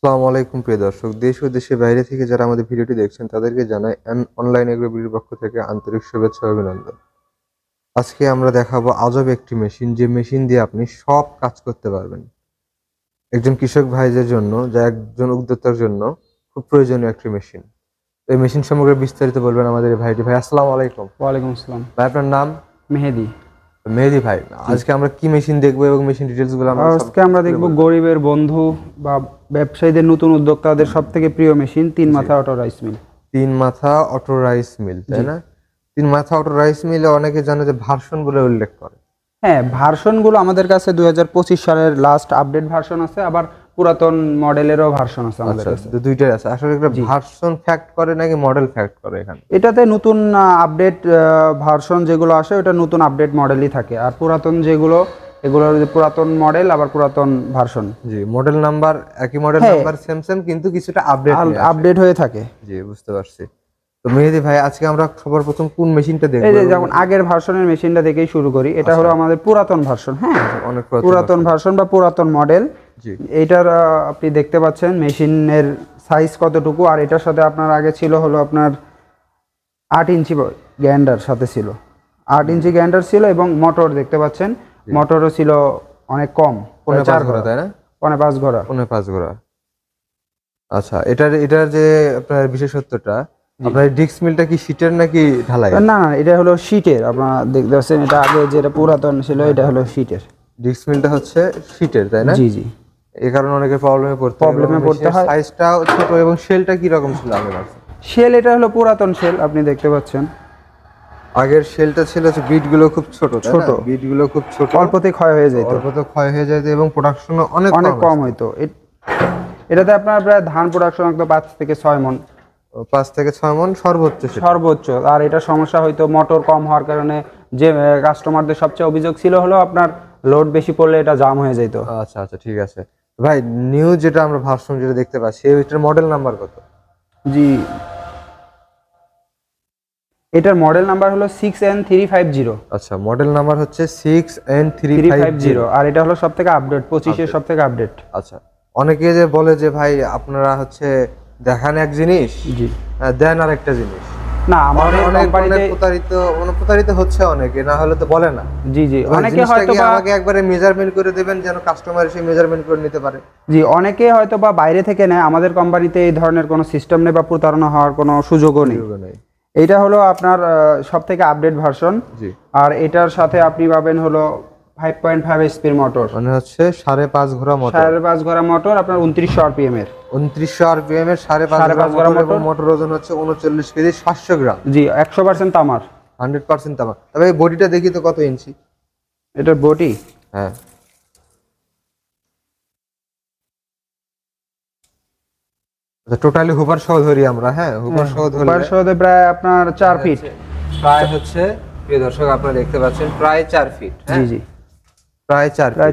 আসসালামু আলাইকুম প্রিয় দর্শক, দেশ ও দেশের বাইরে থেকে যারা আমাদের ভিডিওটি দেখছেন তাদেরকে জানাই অনলাইন এগ্রো বিডির পক্ষ থেকে আন্তরিক শুভেচ্ছা ও অভিনন্দন। আজকে আমরা দেখাবো আজব একটি মেশিন, যে মেশিন দিয়ে আপনি সব কাজ করতে পারবেন। একজন কৃষক ভাইদের জন্য, যা একজন উদ্যোক্তার জন্য খুব প্রয়োজনীয় একটি মেশিন। এই মেশিন সম্পর্কে বিস্তারিত বলবেন আমাদের এই ভাইটি। ভাই আসসালামু আলাইকুম। ওয়ালাইকুম আসসালাম। ভাই আপনার নাম? মেহেদি। মেহেদি ভাই, আজকে আমরা কি মেশিন দেখবো এবং মেশিন ডিটেলস গুলো আজকে আমরা দেখব গরিবের বন্ধু বা ব্যবসায়ীদের, নতুন উদ্যোক্তাদের সবথেকে প্রিয় মেশিন তিন মাথা অটো রাইস মিল। তিন মাথা অটো রাইস মিল, তাই না? তিন মাথা অটো রাইস মিলে অনেকে জানে যে ভার্সন বলে উল্লেখ করে। হ্যাঁ, ভার্সনগুলো আমাদের কাছে 2025 সালের লাস্ট আপডেট ভার্সন আছে, আবার পুরাতন মডেলেরও ভার্সন আছে আমাদের কাছে। দুইটাই আছে। আসলে একটা ভার্সন ফ্যাক্ট করে নাকি মডেল ফ্যাক্ট করে? এখানে এটাতে নতুন আপডেট ভার্সন যেগুলো আসে ওটা নতুন আপডেট মডেলই থাকে, আর পুরাতন যেগুলো এগুলো পুরাতন মডেল, আবার পুরাতন ভার্সন। জি, মডেল নাম্বার একই, মডেল নাম্বার সেম সেম, কিন্তু কিছুটা আপডেট হয়ে থাকে। জি, বুঝতে পারছি। তো মেহেদি ভাই, আজকে আমরা সবার প্রথম কোন মেশিনটা দেখব? এই যে যেমন আগের ভার্সনের মেশিনটা দেখেই শুরু করি। এটা হলো আমাদের পুরাতন ভার্সন। হ্যাঁ, অনেক পুরাতন ভার্সন বা পুরাতন মডেল। জি, এইটার আপনি দেখতে পাচ্ছেন মেশিনের সাইজ কতটুকু, আর এটার সাথে আপনার আগে ছিল হলো আপনার 8 ইঞ্চি গ্যান্ডার সাথে ছিল, 8 ইঞ্চি গ্যান্ডার ছিল, এবং মোটর দেখতে পাচ্ছেন মোটরও ছিল অনেক কম, 4 ঘোড়া, তাই না? 5 ঘোড়া। 5 ঘোড়া। আচ্ছা, এটার যে আপনার বিশেষত্বটা, আপনার ডিস্ক মিলটা কি শীটের নাকি ঢালাই? না না, এটা হলো শীটের। আপনারা দেখতে পাচ্ছেন এটা আগে যেটা পুরাতন ছিল এটা হলো শীটের। ডিস্ক মিলটা হচ্ছে শীটের, তাই না? জি জি। এই কারণে অনেকে প্রবলেমে পড়তে হয়। সাইজটা ছোট, এবং শেলটা কি রকম ছিল আগের? শেল এটা হলো পুরাতন শেল, আপনি দেখতে পাচ্ছেন। আগের শেলটা ছিল যে বিটগুলো খুব ছোট, ছোট বিটগুলো খুব ছোট, অল্পতে ক্ষয় হয়ে যেত, এবং প্রোডাকশনও অনেক কম হইতো। এটাতে আপনার প্রায় ধান প্রোডাকশন একদম 5 থেকে 6 মণ, 5 থেকে 6 মণ সর্বোচ্চ। আর এটা সমস্যা হইতো মোটর কম হওয়ার কারণে। যে কাস্টমারদের সবচেয়ে অভিযোগ ছিল হলো আপনার লোড বেশি পড়লে এটা জাম হয়ে যেত। আচ্ছা আচ্ছা, ঠিক আছে ভাই। নিউ যেটা আমরা ভার্সন যেটা দেখতে পাচ্ছি, এটার মডেল নাম্বার কত? জি, এটার মডেল নাম্বার হলো 6N350। আচ্ছা, মডেল নাম্বার হচ্ছে 6N350, আর এটা হলো সবথেকে আপডেট, 25 এর সবথেকে আপডেট। আচ্ছা, অনেকে যে বলে যে ভাই আপনারা হচ্ছে দেখান এক জিনিস, জি, দেন আর একটা জিনিস। না, আমাদের কোম্পানিতে প্রতারিত হচ্ছে অনেকে, না হলে তো বলে না। জি জি, অনেকে হয়তো আমাকে একবারে মেজারমেন্ট করে দিবেন যেন কাস্টমার এসে মেজারমেন্ট করে নিতে পারে। জি, অনেকে হয়তো বা বাইরে থেকে নেয়। আমাদের কোম্পানিতে এই ধরনের কোনো সিস্টেম নেই বা প্রতারণা হওয়ার কোনো সুযোগও নেই। এইটা হলো আপনার সবথেকে আপডেট ভার্সন। জি, আর এটার সাথে আপনি পাবেন হলো 5.5 এসপির মোটর, মানে হচ্ছে 5.5 ঘোড়া মোটর। 5.5 ঘোড়া মোটর, আপনার 2900 আরপিএম এর। 2900 আরপিএম এর 5.5 ঘোড়া মোটর। মোটর ওজন হচ্ছে 39 কেজি 700 গ্রাম। জি, 100% তামার, 100% তামা। তবে এই বডিটা দেখি তো কত ইঞ্চি এটার বডি? হ্যাঁ, আচ্ছা, টোটালি হুপার সহ ধরি আমরা। হ্যাঁ, হুপার সহ প্রায় আপনার 4 ফিট। প্রায় হচ্ছে, প্রিয় দর্শক আপনারা দেখতে পাচ্ছেন, প্রায় 4 ফিট। জি জি, প্রায়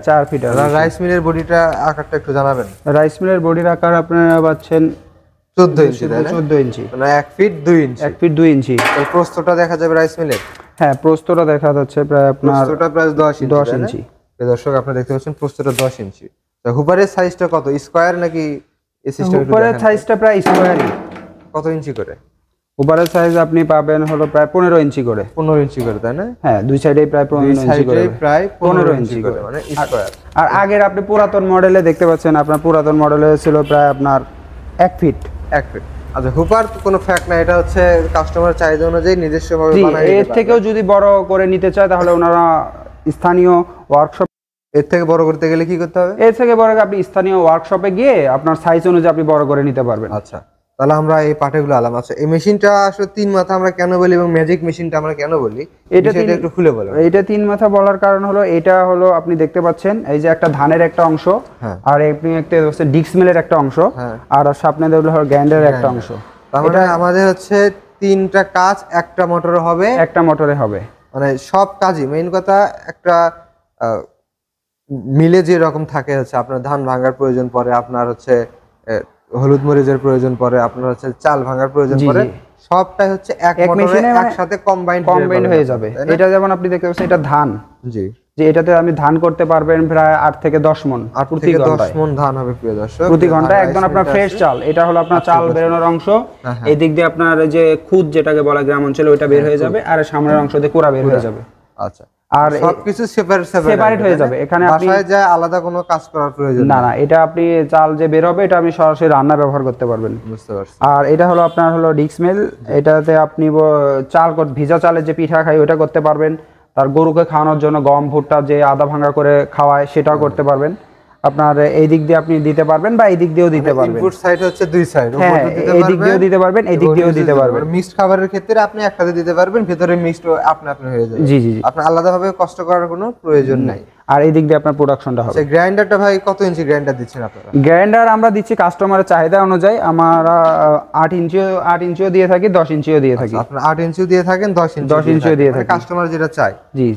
4 ফিট। আর রাইস মিলের বডিটা আকারটা একটু জানাবেন। রাইস মিলের বডির আকার আপনারা পাচ্ছেন 14 ইঞ্চি, তাই না? 14 ইঞ্চি, মানে 1 ফিট 2 ইঞ্চি। 1 ফিট 2 ইঞ্চি। এই প্রস্থটা দেখা যাবে রাইস মিলের। হ্যাঁ, প্রস্থটা দেখা যাচ্ছে প্রায় আপনার প্রস্থটা প্রায় 10 ইঞ্চি। 10 ইঞ্চি। প্রিয় দর্শক আপনারা দেখতে পাচ্ছেন প্রস্থটা 10 ইঞ্চি। তো হুপারের সাইজটা কত? স্কয়ার নাকি এই সিস্টেম? হুপারের সাইজটা প্রায় স্কয়ারই। কত ইঞ্চি করে? হুপারের সাইজ আপনি পাবেন হলো প্রায় 15 ইঞ্চি করে। 15 ইঞ্চি করে, তাই না? হ্যাঁ, দুই সাইডেই প্রায় 15 ইঞ্চি করে। প্রায় 15 ইঞ্চি করে, মানে স্কয়ার। আর আগের আপনি পুরাতন মডেলে দেখতে পাচ্ছেন, আপনার পুরাতন মডেলে ছিল প্রায় আপনার 1 ফিট। 1 ফিট। আচ্ছা, হুপার কোনো ফ্যাক্ট না, এটা হচ্ছে কাস্টমার চাহিদা অনুযায়ী নিজস্বভাবে বানায়। এর থেকেও যদি বড় করে নিতে চায় তাহলে ওনারা স্থানীয় ওয়ার্কশপ, এর থেকে বড় করতে গেলে কি করতে হবে? এর থেকে বড় আপনি স্থানীয় ওয়ার্কশপে গিয়ে আপনার সাইজ অনুযায়ী আপনি বড় করে নিতে পারবেন। আচ্ছা, তাহলে আমরা এই পার্টগুলো আলাম। আচ্ছা, এই মেশিনটা আসলে 3 মাথা আমরা কেন বলি, এবং ম্যাজিক মেশিনটা আমরা কেন বলি, এটা একটু খুলে বলেন। এটা 3 মাথা বলার কারণ হলো, এটা হলো আপনি দেখতে পাচ্ছেন এই যে একটা ধানের একটা অংশ, আর আপনি একটা হচ্ছে ডিক্স মিলের একটা অংশ, আর সামনে হলো গ্যান্ডারের একটা অংশ। এটা আমাদের হচ্ছে 3টা কাজ একটা মোটরে হবে। মানে সব কাজই, মেইন কথা একটা মিলে যে রকম থাকে হচ্ছে আপনার ধান ভাঙার প্রয়োজন পড়ে, আপনার হচ্ছে হলুদ মরিচের প্রয়োজন পড়ে, আপনার হচ্ছে চাল ভাঙার প্রয়োজন পড়ে, সবটাই হচ্ছে এক মোটরে একসাথে কম্বাইন্ড হয়ে যাবে। এটা যেমন আপনি দেখতে পাচ্ছেন এটা ধান। জি, যে এটাতে আমি ধান করতে পারবেন প্রায় 8 থেকে 10 মণ 8 প্রতি থেকে 10 ঘন্টায়। মণ ধান হবে প্রিয় দর্শক প্রতি ঘন্টায় আর একদম rice আপনার mill টা ফ্রেশ আছে। চাল, এটা হলো আপনার চাল বেরোনোর অংশ। এই দিক দিয়ে আপনার যে খুদ যেটাকে বলা গ্রাম অঞ্চলে ওইটা বের হয়ে যাবে, আর সামনের অংশ দিয়ে কুড়া বের হয়ে যাবে। আচ্ছা, আর সবকিছু সেপারেট সেপারেট হয়ে যাবে। এখানে আপনি বাসায় যায় আলাদা কোনো কাজ করার প্রয়োজন না, এটা আপনি চাল যে বের হবে এটা আপনি সরাসরি রান্না ব্যবহার করতে পারবেন। বুঝতে পারছি। আর এটা হলো আপনার হলো ডিক্স মিল, এটাতে আপনি চাল ভিজা চালের যে পিঠা খাই ওটা করতে পারবেন। তার গরুকে খাওয়ানোর জন্য গম ভুট্টা যে আদা ভাঙা করে খাওয়ায় সেটাও করতে পারবেন। আপনার এই দিক দিয়ে আপনি দিতে পারবেন বা এই দিক দিয়েও দিতে পারবেন। ইনপুট সাইড হচ্ছে দুই সাইড, হ্যাঁ, এই দিক দিয়েও দিতে পারবেন, এই দিক দিয়েও দিতে পারবেন। মিক্সড খাবারের ক্ষেত্রে আপনি একটাতে দিতে পারবেন, ভিতরে মিক্সড আপনি হয়ে যাবে। জি জি জি। আপনার আলাদাভাবে কষ্ট করার কোনো প্রয়োজন নাই। আর এই দিক দিয়ে আপনার প্রোডাকশনটা হবে। আচ্ছা, গ্রাইন্ডারটা ভাই কত ইঞ্চি গ্রাইন্ডার দিচ্ছেন আপনারা? গ্রাইন্ডার আমরা দিচ্ছি কাস্টমারের চাহিদা অনুযায়ী। আমরা 8 ইঞ্চিও দিয়ে থাকি, 10 ইঞ্চিও দিয়ে থাকি। আপনারা 8 ইঞ্চিও দিয়ে থাকেন, 10 ইঞ্চিও দিয়ে থাকি। কাস্টমার যেটা চায়। জি,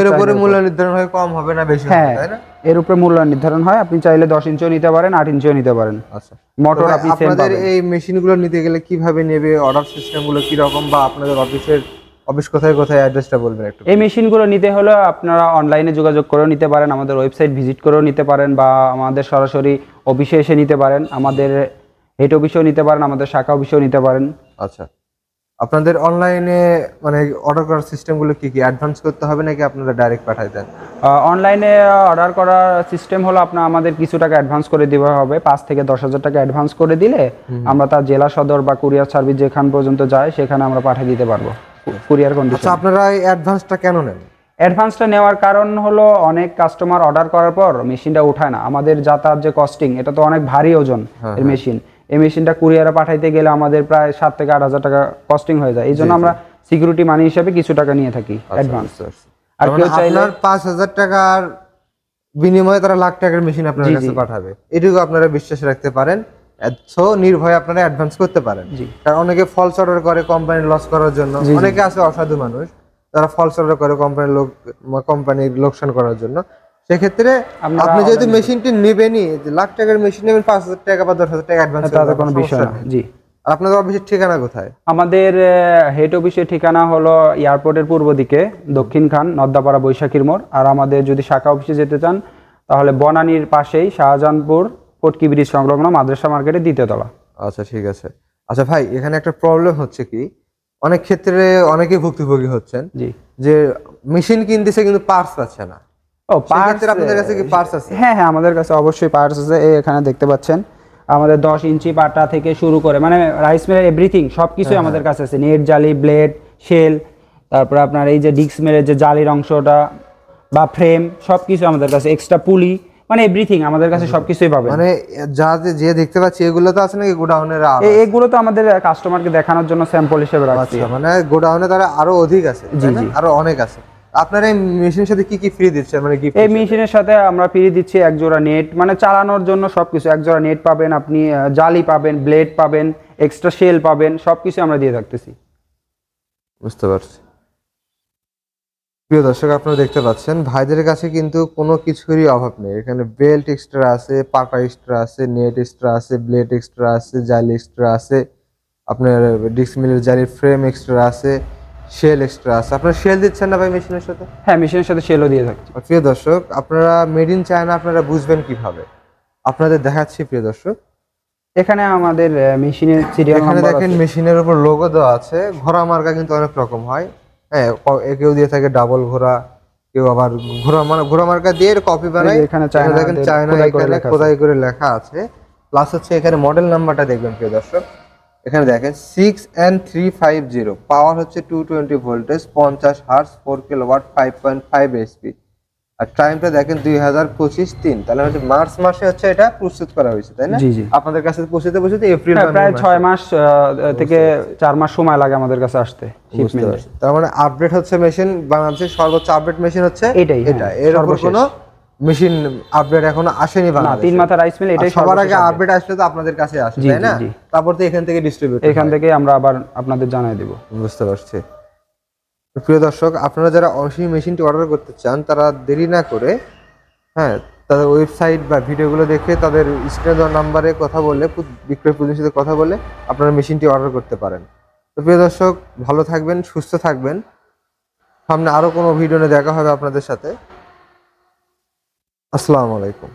এর উপরে মূল্য নির্ধারণ হয়, কম হবে না বেশি হবে, তাই না? এর উপরে মূল্য নির্ধারণ হয়। আপনি চাইলে 10 ইঞ্চিও নিতে পারেন, 8 ইঞ্চিও নিতে পারেন। আচ্ছা, মোটর আপনি সেম আপনাদের পাবেন। এই মেশিনগুলো নিতে গেলে কিভাবে নেবে, অর্ডার সিস্টেমগুলো কি রকম, বা আপনাদের অফিস কোথায় কোথায়, অ্যাড্রেসটা বলবেন একটু। এই মেশিনগুলো নিতে হলে আপনারা অনলাইনে যোগাযোগ করেও নিতে পারেন, আমাদের ওয়েবসাইট ভিজিট করেও নিতে পারেন, বা আমাদের সরাসরি অফিসে এসে নিতে পারেন, আমাদের হেড অফিসেও নিতে পারেন, আমাদের শাখা অফিসেও নিতে পারেন। আচ্ছা, আপনাদের অনলাইনে মানে অর্ডার করার সিস্টেমগুলো কি কি? অ্যাডভান্স করতে হবে নাকি আপনারা ডাইরেক্ট পাঠাই দেন? অনলাইনে অর্ডার করার সিস্টেম হলো আপনার আমাদের কিছু টাকা অ্যাডভান্স করে দেওয়া হবে। 5 থেকে 10,000 টাকা অ্যাডভান্স করে দিলে আমরা তার জেলা সদর বা কুরিয়ার সার্ভিস যেখান পর্যন্ত যায় সেখানে আমরা পাঠিয়ে দিতে পারবো কুরিয়ার কন্ডিশন। আচ্ছা, আপনারা এই অ্যাডভান্সটা কেন নেন? অ্যাডভান্সটা নেওয়ার কারণ হলো অনেক কাস্টমার অর্ডার করার পর মেশিনটা উঠায় না। আমাদের যাতায়াত যে কস্টিং, এটা তো অনেক ভারী ওজন এর মেশিন। এই মেশিনটা কুরিয়ারে পাঠাইতে গেলে আমাদের প্রায় 7 থেকে 8,000 টাকা কস্টিং হয়ে যায়। এই জন্য আমরা সিকিউরিটি মানি হিসেবে কিছু টাকা নিয়ে থাকি অ্যাডভান্স। আর কেউ চাইলে 5,000 টাকার বিনিময়ে তারা লাখ টাকার মেশিন আপনার কাছে পাঠাবে, এটুকু আপনারা বিশ্বাস রাখতে পারেন। সো নির্ভয়ে আপনারা অ্যাডভান্স করতে পারেন। কারণ অনেকে ফলস অর্ডার করে কোম্পানির লস করার জন্য, অনেকে আছে অসাধু মানুষ তারা ফলস অর্ডার করে কোম্পানির লোকসান করার জন্য। সেক্ষেত্রে আপনি যেহেতু মেশিনটি নেবেনই, লাখ টাকার মেশিন নেবেন, 5,000 টাকা বা 10,000 টাকা অ্যাডভান্স তাতে কোনো বিষয় না। জি। আর আপনাদের অফিসের ঠিকানা কোথায়? আমাদের হেড অফিসের ঠিকানা হলো এয়ারপোর্টের পূর্ব দিকে দক্ষিণ খান নদ্দাপাড়া বৈশাখীর মোড়। আর আমাদের যদি শাখা অফিসে যেতে চান তাহলে বনানীর পাশেই শাহজাহানপুর পটকি ব্রিজ সংলগ্ন মাদ্রাসা মার্কেটের 2য় তলা। আচ্ছা, ঠিক আছে। আচ্ছা ভাই, এখানে একটা প্রবলেম হচ্ছে কি, অনেক ক্ষেত্রে অনেকেই ভুক্তভোগী হচ্ছেন যে মেশিন কিনতেছে কিন্তু পার্টস পাচ্ছে না। পার্টস আপনাদের কাছে কি পার্টস আছে? হ্যাঁ, আমাদের কাছে অবশ্যই পার্টস আছে। এখানে দেখতে পাচ্ছেন আমাদের 10 ইঞ্চি পাটা থেকে শুরু করে মানে রাইস মিলের এভরিথিং সবকিছু আমাদের কাছে আছে। নেট, জালি, ব্লেড, শেল, তারপর আপনার এই যে ডিক্স মিলের যে জালির অংশটা বা ফ্রেম, সবকিছু আমাদের কাছে, এক্সট্রা পুলি, মানে এভরিথিং আমাদের কাছে সবকিছুই পাবেন। মানে যে দেখতে পাচ্ছি এগুলো তো আছে নাকি গোডাউনের? এগুলো তো আমাদের কাস্টমারকে দেখানোর জন্য স্যাম্পল হিসেবে রাখছি। মানে গোডাউনে তারা আরো অধিক আছে, আরো অনেক আছে। আপনারা এই মেশিনের সাথে কি কি ফ্রি দিচ্ছেন? মানে এই মেশিনের সাথে আমরা ফ্রি দিচ্ছি এক জোড়া নেট, মানে চালানোর জন্য সবকিছু। এক জোড়া নেট পাবেন, আপনি জালি পাবেন, ব্লেড পাবেন, এক্সট্রা শেল পাবেন, সবকিছু আমরা দিয়ে থাকতেছি। বুঝতে পারছি। প্রিয় দর্শক, আপনারা দেখতে পাচ্ছেন ভাইদের কাছে কিন্তু কোনো কিছুরই অভাব নেই। এখানে বেল্ট এক্সট্রা আছে, পাকা এক্সট্রা আছে, নেট এক্সট্রা আছে, ব্লেড এক্সট্রা আছে, জালি এক্সট্রা আছে, আপনার ডিক্স মিলের জালির ফ্রেম এক্সট্রা আছে, শেল এক্সট্রা আছে। আপনারা শেল দিচ্ছেন না ভাই মেশিনের সাথে? হ্যাঁ, মেশিনের সাথে শেলও দিয়ে থাকছি। প্রিয় দর্শক, আপনারা মেড ইন চায়না আপনারা বুঝবেন কিভাবে, আপনাদের দেখাচ্ছি। প্রিয় দর্শক, এখানে আমাদের মেশিনের সিরিয়াল নাম্বার আছে। দেখেন মেশিনের উপর লোগো দেওয়া আছে। ঘোড়া মার্কা কিন্তু অনেক রকম হয়। হ্যাঁ, কেউ দিয়ে থাকে ডাবল ঘোড়া, কেউ আবার ঘোড়া মার্কা দিয়ে কপি বানায়। এখানে দেখেন চায়না এখানে খোদাই করে লেখা আছে। প্লাস হচ্ছে এখানে মডেল নাম্বারটা দেখবেন প্রিয় দর্শক। এখানে দেখেন 6N350, পাওয়ার হচ্ছে 220 ভোল্টেজ, 50 হার্টজ, 4 কিলোওয়াট, 5.5 এসপি। আর টাইমটা দেখেন 2025-3, তাহলে হচ্ছে মার্চ মাসে হচ্ছে এটা প্রস্তুত করা হয়েছে, তাই না? আপনাদের কাছে পৌঁছতে এপ্রিল, প্রায় 6 মাস থেকে 4 মাস সময় লাগে আমাদের কাছে আসতে শিপমেন্টে। তার মানে আপডেট হচ্ছে মেশিন, বাংলাদেশের সর্বোচ্চ আপডেট মেশিন হচ্ছে এটা। এর উপর কোনো মেশিন আপডেট এখনো আসেনি বাংলাদেশে। 3 মাথা রাইস মিল এটাই সবার আগে আপডেট আসলে তো আপনাদের কাছে আসে, তাই না? তারপর তো এখান থেকে ডিস্ট্রিবিউট, এখান থেকে আমরা আবার আপনাদের জানাই দেব। বুঝতে পারছি। প্রিয় দর্শক, আপনারা যারা অবশ্যই মেশিনটি অর্ডার করতে চান তারা দেরি না করে তাদের ওয়েবসাইট বা ভিডিওগুলো দেখে তাদের স্ক্রিনে দেওয়া নাম্বারে কথা বলে, বিক্রয় প্রতিনিধির সাথে কথা বলে আপনারা মেশিনটি অর্ডার করতে পারেন। তো প্রিয় দর্শক, ভালো থাকবেন, সুস্থ থাকবেন। সামনে আরো কোনো ভিডিও নিয়ে দেখা হবে আপনাদের সাথে। আসসালামু আলাইকুম।